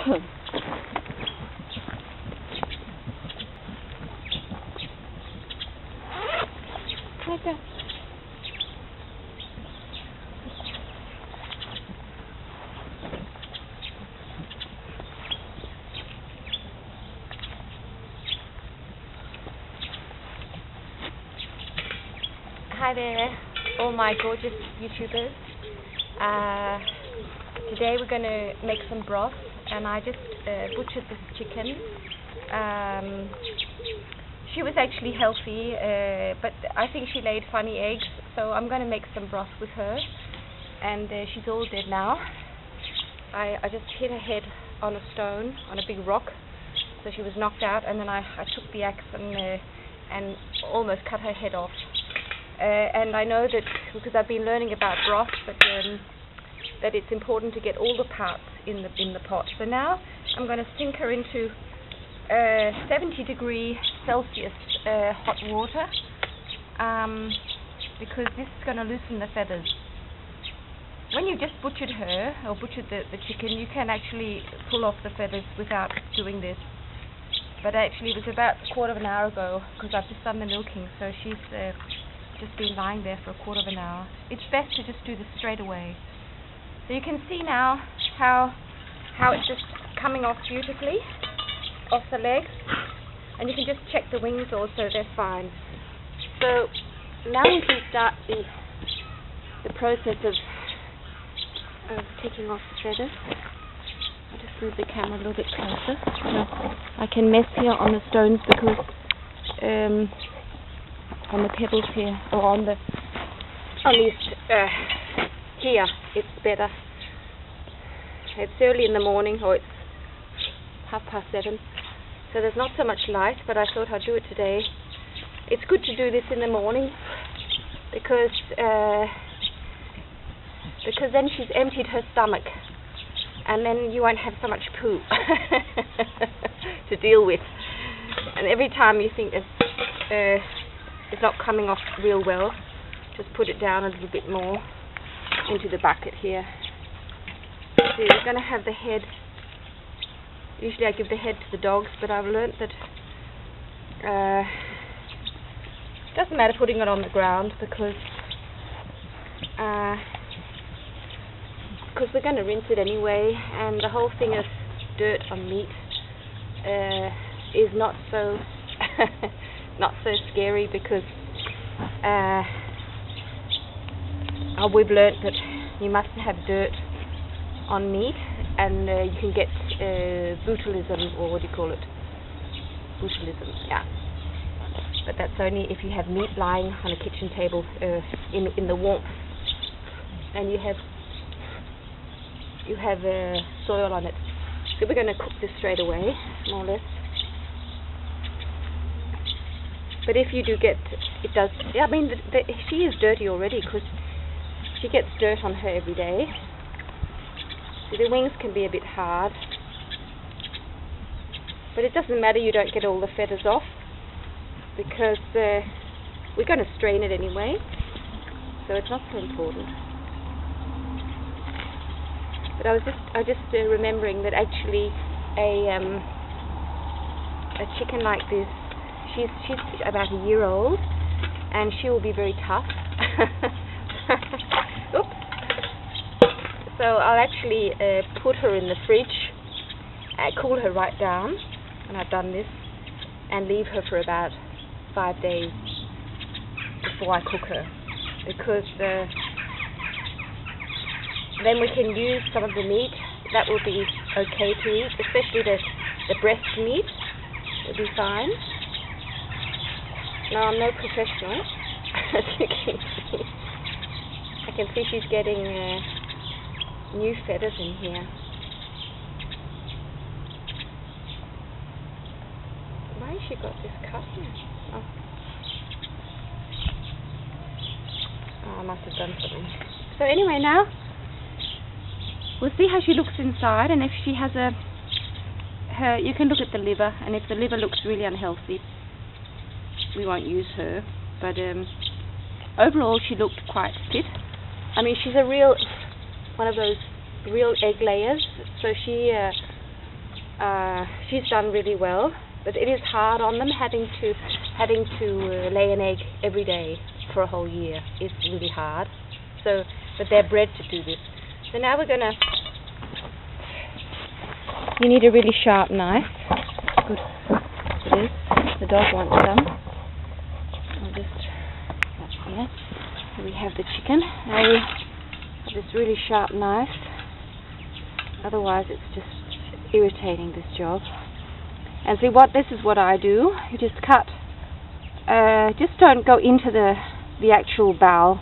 Hi there, all my gorgeous YouTubers. Today we're going to make some broth, and I just butchered this chicken. She was actually healthy, but I think she laid funny eggs, so I'm going to make some broth with her. And she's all dead now. I just hit her head on a stone, on a big rock, so she was knocked out, and then I took the axe and almost cut her head off. And I know that because I've been learning about broth, that it's important to get all the parts in the pot. So now I'm going to sink her into 70 Celsius hot water, because this is going to loosen the feathers. When you just butchered her, or butchered the chicken, you can actually pull off the feathers without doing this. But actually it was about a quarter of an hour ago, because I've just done the milking, so she's just been lying there for a quarter of an hour. It's best to just do this straight away. So you can see now how it's just coming off beautifully off the legs, and you can just check the wings also, they're fine. So now we can start the process of taking off the feathers. I'll just move the camera a little bit closer so I can mess here on the stones, because on the pebbles here, or on these here, it's better. It's early in the morning, or it's 7:30, so there's not so much light, but I thought I'd do it today. It's good to do this in the morning, because then she's emptied her stomach, and then you won't have so much poo to deal with. And every time you think it's not coming off real well, just put it down a little bit more into the bucket here. So you're going to have the head. Usually I give the head to the dogs, but I've learnt that it doesn't matter putting it on the ground, because we're going to rinse it anyway, and the whole thing of dirt on meat is not so not so scary, because we've learnt that you mustn't have dirt on meat, and you can get botulism, or what do you call it? Botulism, yeah. But that's only if you have meat lying on a kitchen table in the warmth, and you have soil on it. So we're going to cook this straight away, more or less. But if you do get, it does, I mean, she is dirty already, because she gets dirt on her every day. So the wings can be a bit hard. But it doesn't matter, you don't get all the feathers off, because we're going to strain it anyway. So it's not so important. But I was just remembering that actually a chicken like this, she's about a year old, and she will be very tough. Oops. So I'll actually put her in the fridge, cool her right down, and I've done this, and leave her for about 5 days before I cook her, because then we can use some of the meat. That will be okay to eat, especially the breast meat will be fine. Now, I'm no professional, as you can see. I can see she's getting new feathers in here. Why has she got this cut here? Oh, I must have done something. So anyway, now we'll see how she looks inside, and if she has you can look at the liver, and if the liver looks really unhealthy, we won't use her. But overall, she looked quite fit. I mean, she's one of those real egg layers, so she she's done really well, but it is hard on them having to lay an egg every day for a whole year. It's really hard. So, but they're bred to do this. So now we're gonna. You need a really sharp knife. Good. It is. The dog wants some. I'll just. That's here. So we have the chicken. Now we have this really sharp knife. Otherwise, it's just irritating, this job. And see, this is what I do. You just cut. Just don't go into the actual bowel.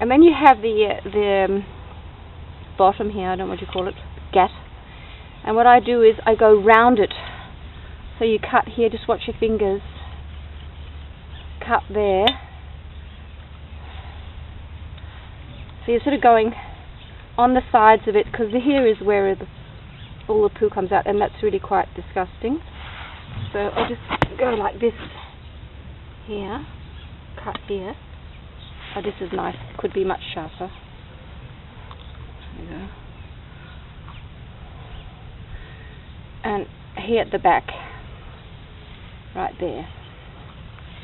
And then you have the bottom here. I don't know what you call it. Gut. And what I do is I go round it. So you cut here. Just watch your fingers. Cut there. So you're sort of going on the sides of it, because here is where all the poo comes out, and that's really quite disgusting. So I'll just go like this here, cut here. Oh, this is nice. Could be much sharper. There you go. And here at the back, right there.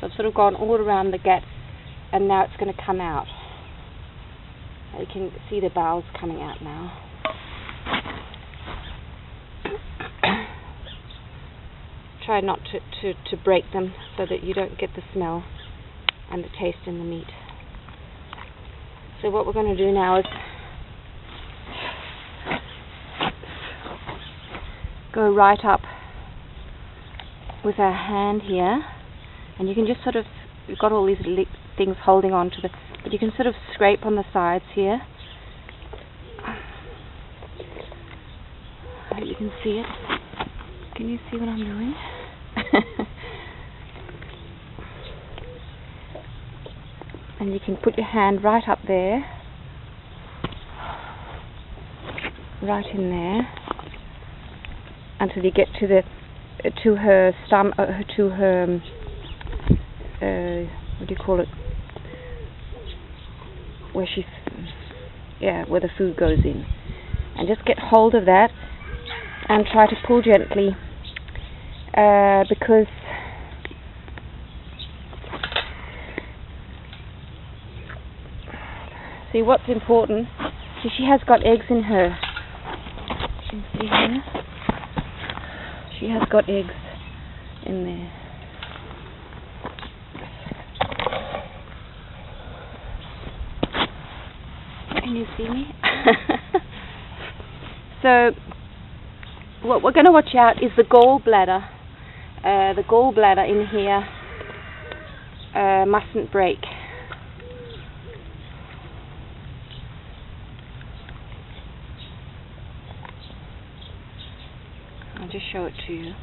So I've sort of gone all around the gut, and now it's going to come out. You can see the bowels coming out now. Try not to break them so that you don't get the smell and the taste in the meat. So what we're going to do now is go right up with our hand here, and you can just sort of, you've got all these things holding on to but you can sort of scrape on the sides here. I hope you can see it. Can you see what I'm doing? And you can put your hand right up there, right in there, until you get to her stomach, to her what do you call it? Where the food goes in, and just get hold of that and try to pull gently, because see, what's important is she has got eggs in her. You can see here, she has got eggs in there. Can you see me? So what we're going to watch out is the gallbladder. The gallbladder in here mustn't break. I'll just show it to you.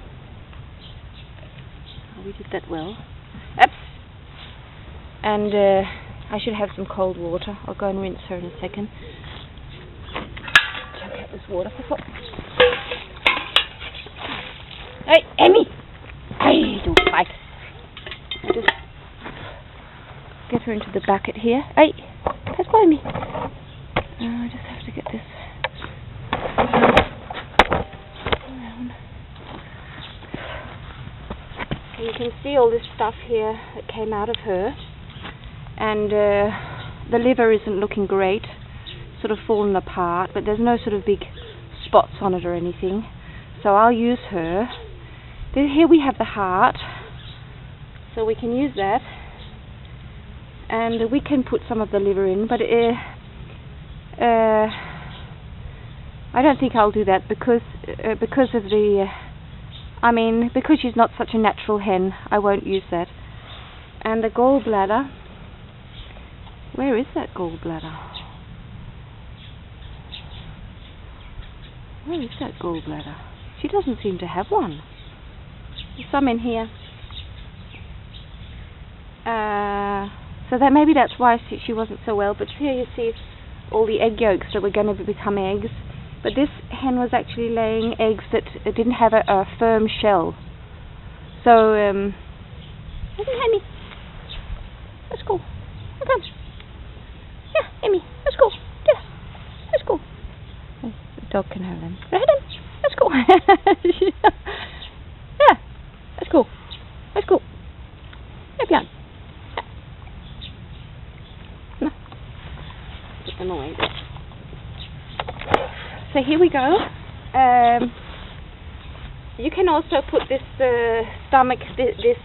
Oh, we did that well. Oops. And I should have some cold water. I'll go and rinse her in a second. Chuck out this water. Hey, Emmy! Hey, don't fight. I'll just get her into the bucket here. Hey, that's by me. I just have to get this around. You can see all this stuff here that came out of her. And the liver isn't looking great, sort of fallen apart, but there's no sort of big spots on it or anything. So I'll use her. Then here we have the heart, so we can use that, and we can put some of the liver in, but I don't think I'll do that because of the, because she's not such a natural hen, I won't use that. And the gallbladder. Where is that gallbladder? Where is that gallbladder? She doesn't seem to have one. There's some in here. So that maybe that's why she wasn't so well. But here you see all the egg yolks that were going to become eggs. But this hen was actually laying eggs that didn't have a firm shell. So, Emmy, let's go. Come on. Yeah, Emmy, let's go. Yeah, let's go. Oh, the dog can have them. Right then, let's That's cool. Yeah, that's cool. That's cool. Yep, yeah. No. Get them away there. So here we go. You can also put this stomach, this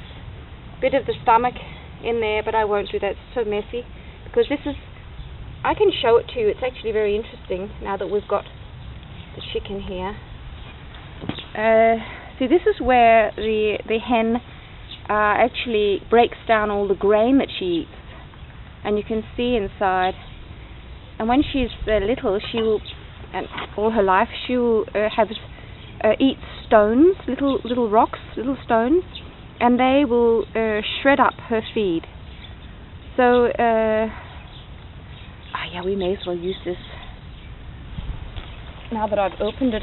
bit of the stomach in there, but I won't do that. It's so messy. Because this is, I can show it to you. It's actually very interesting now that we've got the chicken here. See, this is where the hen actually breaks down all the grain that she eats, and you can see inside. And when she's little, she will, and all her life, she will eat stones, little rocks, little stones, and they will shred up her feed. So, yeah, we may as well use this now that I've opened it.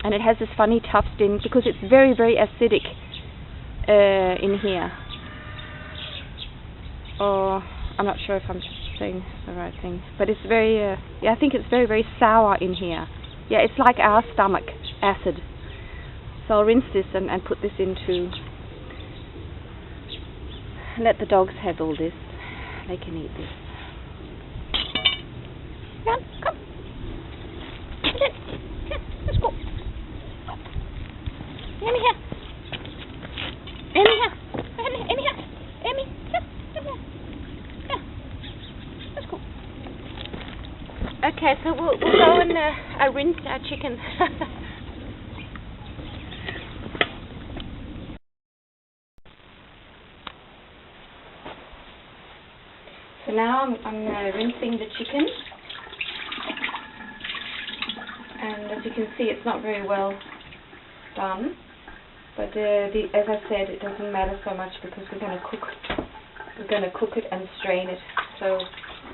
And it has this funny tuft in, because it's very, very acidic in here. Or, I'm not sure if I'm saying the right thing, but it's very, yeah, I think it's very, very sour in here. Yeah, it's like our stomach acid. So I'll rinse this and put this into, let the dogs have all this. They can eat this. Come, come. Let's go. Amy here. Amy here. Amy here. Amy. Yeah. Let's go. Okay, so we'll go and rinse our chicken. So now I'm rinsing the chicken, and as you can see, it's not very well done. But as I said, it doesn't matter so much because we're going to cook it and strain it. So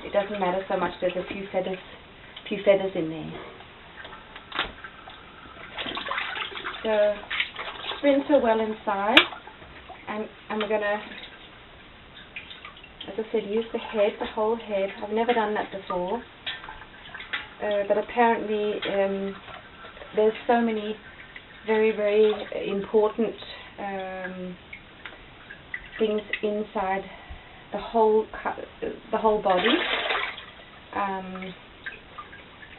it doesn't matter so much. There's a few feathers in there. So rinse her well inside, and we're going to, as I said, use the head, the whole head. I've never done that before, but apparently there's so many very, very important things inside the whole body,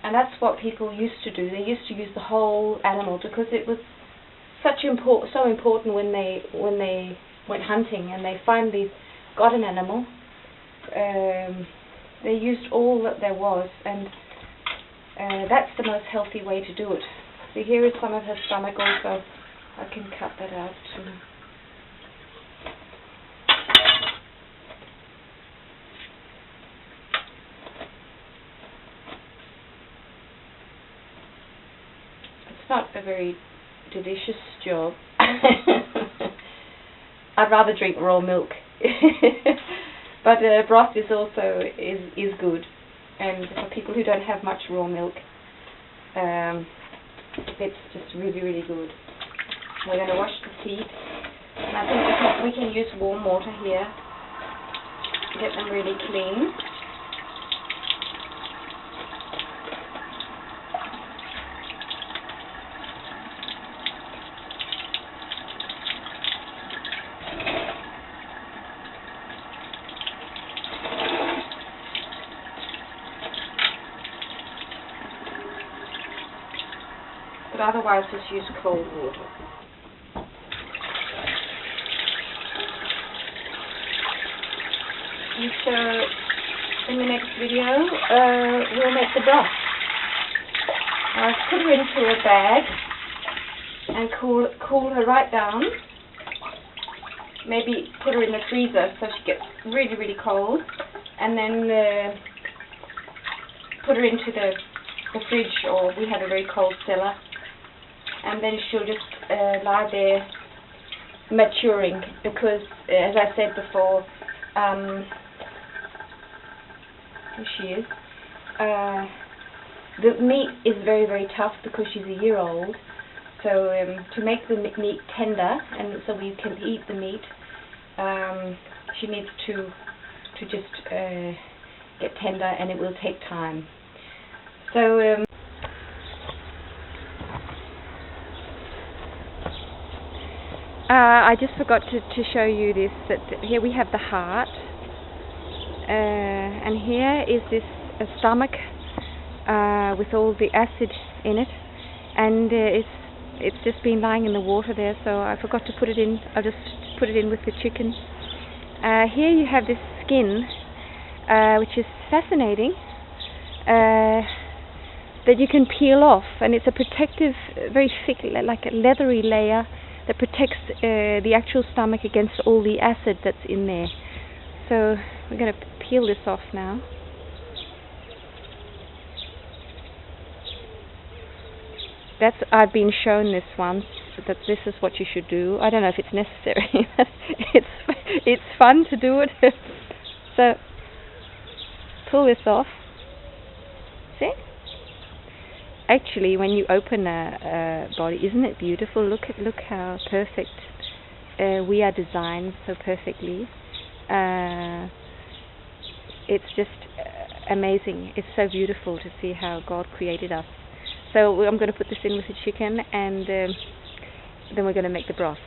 and that's what people used to do. They used to use the whole animal because it was so important when they went hunting and they finally got an animal. They used all that there was, and that's the most healthy way to do it. See, here is some of her stomach also. I can cut that out too. It's not a very delicious job. I'd rather drink raw milk. But broth is also is good, and for people who don't have much raw milk, it's just really, really good. We're going to wash the feet, and I think we can use warm water here to get them really clean. But otherwise just use cold water. And so in the next video we'll make the broth. I've put her into a bag and cool her right down. Maybe put her in the freezer so she gets really, really cold, and then put her into the fridge, or we have a very cold cellar. And then she'll just lie there maturing, because as I said before, here she is, the meat is very, very tough because she's a year old. So to make the meat tender, and so we can eat the meat, she needs to just get tender, and it will take time. So I just forgot to show you this, that here we have the heart, and here is this stomach with all the acid in it, and it's just been lying in the water there, so I forgot to put it in. I'll just put it in with the chicken. Here you have this skin, which is fascinating, that you can peel off, and it's a protective, very thick, like a leathery layer that protects the actual stomach against all the acid that's in there. So we're going to peel this off now. I've been shown this once, that this is what you should do. I don't know if it's necessary. It's fun to do it. So pull this off. See? Actually, when you open a body, isn't it beautiful? Look how perfect we are designed, so perfectly. It's just amazing. It's so beautiful to see how God created us. So I'm going to put this in with the chicken, and then we're going to make the broth.